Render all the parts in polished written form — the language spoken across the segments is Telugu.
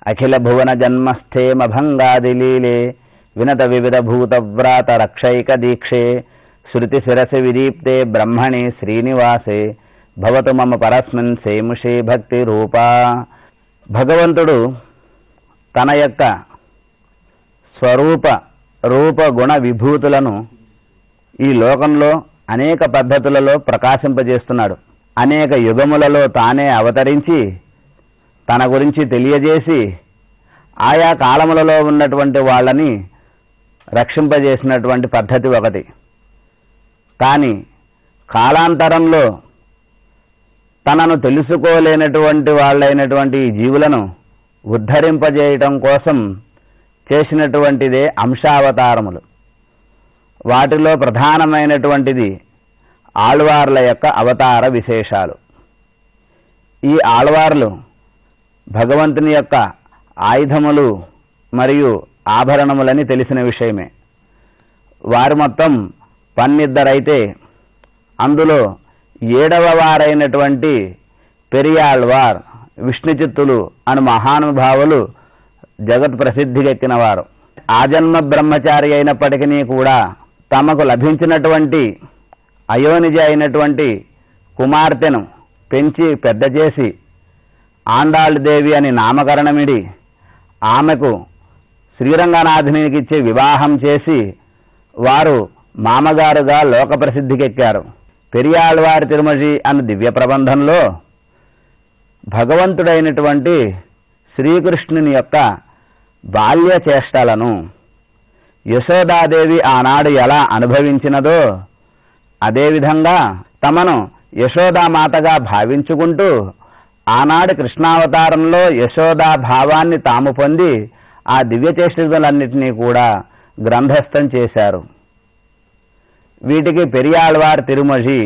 అఖిల భువన జన్మస్థేమభంగాదిలీలే వినత వివిధ భూతవ్రాత రక్షైక దీక్షే శృతి శిరసి విదీప్తే బ్రహ్మణి శ్రీనివాసే భవతు మమ పరస్మిన్ సేముషే భక్తి రూపా. భగవంతుడు తన యొక్క స్వరూప రూప గుణ విభూతులను ఈ లోకంలో అనేక పద్ధతులలో ప్రకాశింపజేస్తున్నాడు. అనేక యుగములలో తానే అవతరించి తన గురించి తెలియజేసి ఆయా కాలములలో ఉన్నటువంటి వాళ్ళని రక్షింపజేసినటువంటి పద్ధతి ఒకటి. కానీ కాలాంతరంలో తనను తెలుసుకోలేనటువంటి వాళ్ళైనటువంటి ఈ జీవులను ఉద్ధరింపజేయటం కోసం చేసినటువంటిదే అంశావతారములు. వాటిలో ప్రధానమైనటువంటిది ఆళ్వార్ల యొక్క అవతార విశేషాలు. ఈ ఆళ్వార్లు భగవంతుని యొక్క ఆయుధములు మరియు ఆభరణములని తెలిసిన విషయమే. వారు మొత్తం 12 అందులో 7వ వారైనటువంటి పెరియాళ్వార్ విష్ణుచిత్తులు అను మహానుభావులు జగత్ ప్రసిద్ధికెక్కినవారు. ఆజన్మ బ్రహ్మచారి అయినప్పటికీ కూడా తమకు లభించినటువంటి అయోనిజ అయినటువంటి కుమార్తెను పెంచి పెద్ద చేసి ఆండాళ్ళదేవి అని నామకరణమిడి ఆమెకు శ్రీరంగనాథునికి ఇచ్చి వివాహం చేసి వారు మామగారుగా లోక ప్రసిద్ధికెక్కారు. పెరియాళ్వారి తిరుమజి అన్న దివ్య ప్రబంధంలో భగవంతుడైనటువంటి శ్రీకృష్ణుని యొక్క బాల్య చేష్టలను యశోదాదేవి ఆనాడు ఎలా అనుభవించినదో అదేవిధంగా తమను యశోదామాతగా భావించుకుంటూ ఆనాడు కృష్ణావతారంలో యశోదా భావాన్ని తాము పొంది ఆ దివ్యచేష్టితులన్నింటినీ కూడా గ్రంథస్థం చేశారు. వీటికి పెరియాళ్వార్ తిరుమజి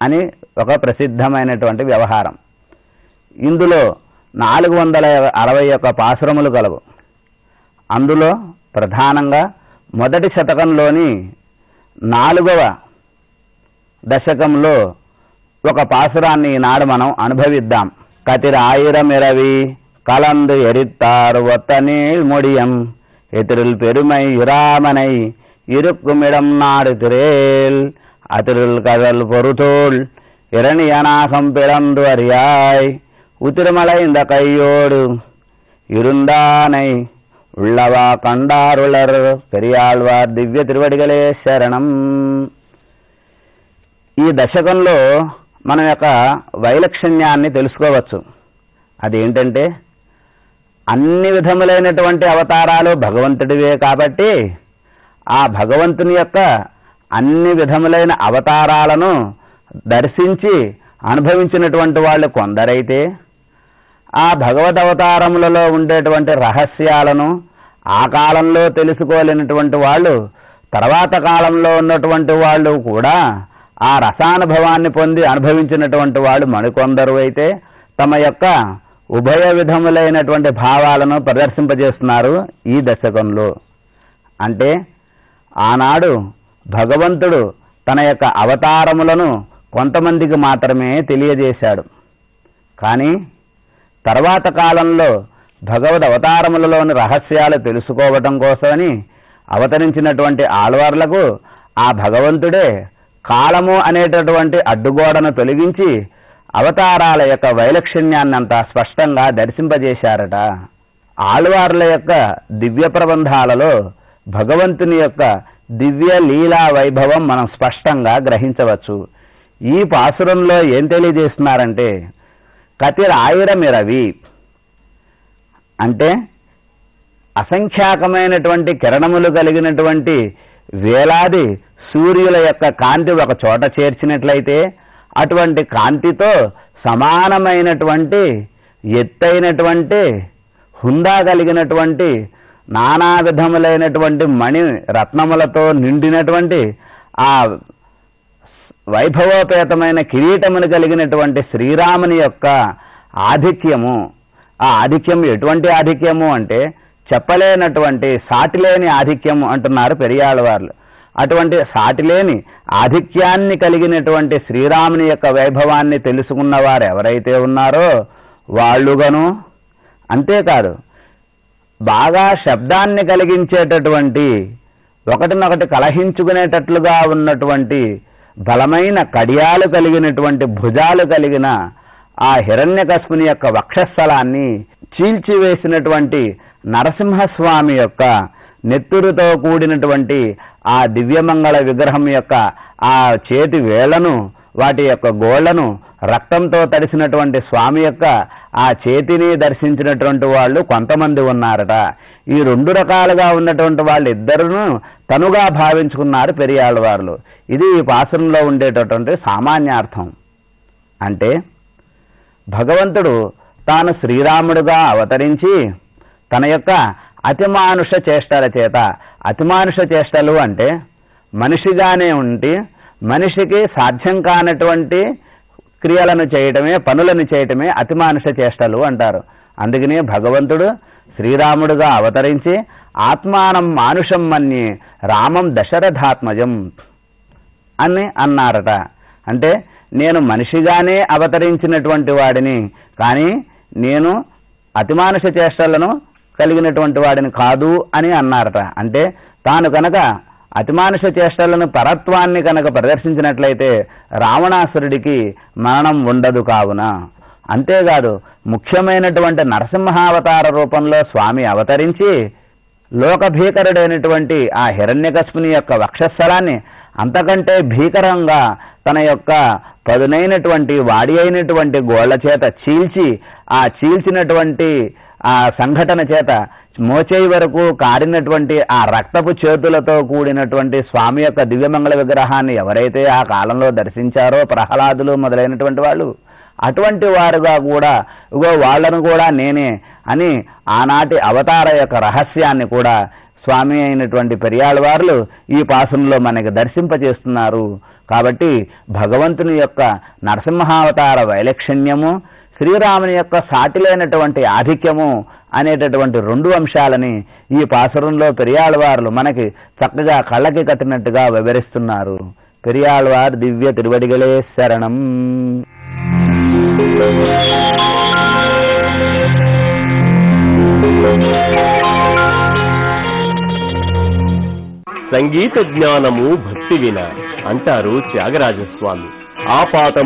అని ఒక ప్రసిద్ధమైనటువంటి వ్యవహారం. ఇందులో 461 పాసురములు కలవు. అందులో ప్రధానంగా మొదటి శతకంలోని 4వ దశకంలో ఒక పాసురాన్ని ఈనాడు మనం అనుభవిద్దాం. కతిరాయిరమిరవి కలందు ఎరిత్తారు ఒత్తనీళ్ మొడియం ఎతిరుల్ పెరుమై ఇరామనై இருக்குமிடம் நாடு திரேல் அதிருள் கதல் பொறுத்தோள் இரணியனாகம் பிறந்து அறியாய் உத்திரமலைந்த கையோடு இருந்தானை உள்ளவா కండారులర్ పెరియాళ్వార్ దివ్య తిరువడిగలే శరణం. ఈ దశకంలో మన యొక్క వైలక్షణ్యాన్ని తెలుసుకోవచ్చు. అదేంటంటే అన్ని విధములైనటువంటి అవతారాలు భగవంతుడివే కాబట్టి ఆ భగవంతుని యొక్క అన్ని విధములైన అవతారాలను దర్శించి అనుభవించినటువంటి వాళ్ళు కొందరైతే ఆ భగవద్ అవతారములలో ఉండేటువంటి రహస్యాలను ఆ కాలంలో తెలుసుకోలేనటువంటి వాళ్ళు తర్వాత కాలంలో ఉన్నటువంటి వాళ్ళు కూడా ఆ రసానుభవాన్ని పొంది అనుభవించినటువంటి వాళ్ళు మరికొందరు అయితే తమ యొక్క ఉభయ విధములైనటువంటి భావాలను ప్రదర్శింపజేస్తున్నారు ఈ దశకంలో. అంటే ఆనాడు భగవంతుడు తన యొక్క అవతారములను కొంతమందికి మాత్రమే తెలియజేశాడు. కానీ తర్వాత కాలంలో భగవద్ అవతారములలోని రహస్యాలు తెలుసుకోవటం కోసమని అవతరించినటువంటి ఆళ్వార్లకు ఆ భగవంతుడే కాలము అనేటటువంటి అడ్డుగోడను తొలగించి అవతారాల యొక్క వైలక్షణ్యాన్నంతా స్పష్టంగా దర్శింపజేశారట. ఆళ్వార్ల యొక్క దివ్య ప్రబంధాలలో భగవంతుని యొక్క దివ్య లీలా వైభవం మనం స్పష్టంగా గ్రహించవచ్చు. ఈ పాసురంలో ఏం తెలియజేస్తున్నారంటే కతిరాయిరమిరవి అంటే అసంఖ్యాకమైనటువంటి కిరణములు కలిగినటువంటి వేలాది సూర్యుల యొక్క కాంతి ఒక చోట చేర్చినట్లయితే అటువంటి కాంతితో సమానమైనటువంటి ఎత్తైనటువంటి హుందా కలిగినటువంటి నానా విధములైనటువంటి మణి రత్నములతో నిండినటువంటి ఆ వైభవోపేతమైన కిరీటమును కలిగినటువంటి శ్రీరాముని యొక్క ఆధిక్యము. ఆ ఆధిక్యం ఎటువంటి ఆధిక్యము అంటే చెప్పలేనటువంటి సాటిలేని ఆధిక్యము అంటున్నారు పెరియాళ్వార్లు. అటువంటి సాటిలేని ఆధిక్యాన్ని కలిగినటువంటి శ్రీరాముని యొక్క వైభవాన్ని తెలుసుకున్న వారు ఎవరైతే ఉన్నారో వాళ్ళుగాను, అంతేకాదు బాగా శబ్దాన్ని కలిగించేటటువంటి, ఒకటినొకటి కలహించుకునేటట్లుగా ఉన్నటువంటి బలమైన కడియాలు కలిగినటువంటి భుజాలు కలిగిన ఆ హిరణ్యకశిపుని యొక్క వక్షస్థలాన్ని చీల్చివేసినటువంటి నరసింహస్వామి యొక్క నెత్తురుతో కూడినటువంటి ఆ దివ్యమంగళ విగ్రహం యొక్క ఆ చేతి వేళ్లను, వాటి యొక్క గోళ్లను, రక్తంతో తడిసినటువంటి స్వామి యొక్క ఆ చేతిని దర్శించినటువంటి వాళ్ళు కొంతమంది ఉన్నారట. ఈ రెండు రకాలుగా ఉన్నటువంటి వాళ్ళిద్దరును తనుగా భావించుకున్నారు పెరియాళ్ళవార్లు. ఇది ఈ పాసురంలో ఉండేటటువంటి సామాన్యార్థం. అంటే భగవంతుడు తాను శ్రీరాముడుగా అవతరించి తన యొక్క అతిమానుష చేష్టల చేత, అతిమానుష చేష్టలు అంటే మనిషిగానే ఉండి మనిషికి సాధ్యం కానటువంటి క్రియలను చేయటమే, పనులను చేయటమే అతిమానుష చేష్టలు అంటారు. అందుకనే భగవంతుడు శ్రీరాముడుగా అవతరించి ఆత్మానం మానుషం మన్యే రామం దశరథాత్మజం అని అన్నారట. అంటే నేను మనిషిగానే అవతరించినటువంటి వాడిని, కానీ నేను అతిమానుష చేష్టలను కలిగినటువంటి వాడిని కాదు అని అన్నారట. అంటే తాను కనుక అతిమానుష చేష్టలను, పరత్వాన్ని కనుక ప్రదర్శించినట్లయితే రావణాసురుడికి మరణం ఉండదు కావున. అంతేకాదు, ముఖ్యమైనటువంటి నరసింహావతార రూపంలో స్వామి అవతరించి లోకభీకరుడైనటువంటి ఆ హిరణ్యకశిపుని యొక్క వక్షస్థలాన్ని అంతకంటే భీకరంగా తన యొక్క పదునైనటువంటి వాడి అయినటువంటి గోళ్ల చేత చీల్చి, ఆ చీల్చినటువంటి ఆ సంఘటన చేత మోచేయి వరకు కారినటువంటి ఆ రక్తపు చేతులతో కూడినటువంటి స్వామి యొక్క దివ్యమంగళ విగ్రహాన్ని ఎవరైతే ఆ కాలంలో దర్శించారో ప్రహ్లాదులు మొదలైనటువంటి వాళ్ళు, అటువంటి వారుగా కూడా ఇగో వాళ్లను కూడా నేనే అని ఆనాటి అవతార యొక్క రహస్యాన్ని కూడా స్వామి అయినటువంటి పెరియాళ్ళవార్లు ఈ పాసురంలో మనకి దర్శింపజేస్తున్నారు. కాబట్టి భగవంతుని యొక్క నరసింహావతార వైలక్షణ్యము, శ్రీరాముని యొక్క సాటిలేనటువంటి ఆధిక్యము అనేటటువంటి రెండు అంశాలని ఈ పాసురంలో పెరియాళ్ళవార్లు మనకి చక్కగా కళ్ళకి కట్టినట్టుగా వివరిస్తున్నారు. పెరియాళ్ళవార్ దివ్య తిరువడిగలే శరణం. సంగీత జ్ఞానము భక్తి విన అంటారు త్యాగరాజస్వామి. ఆపాత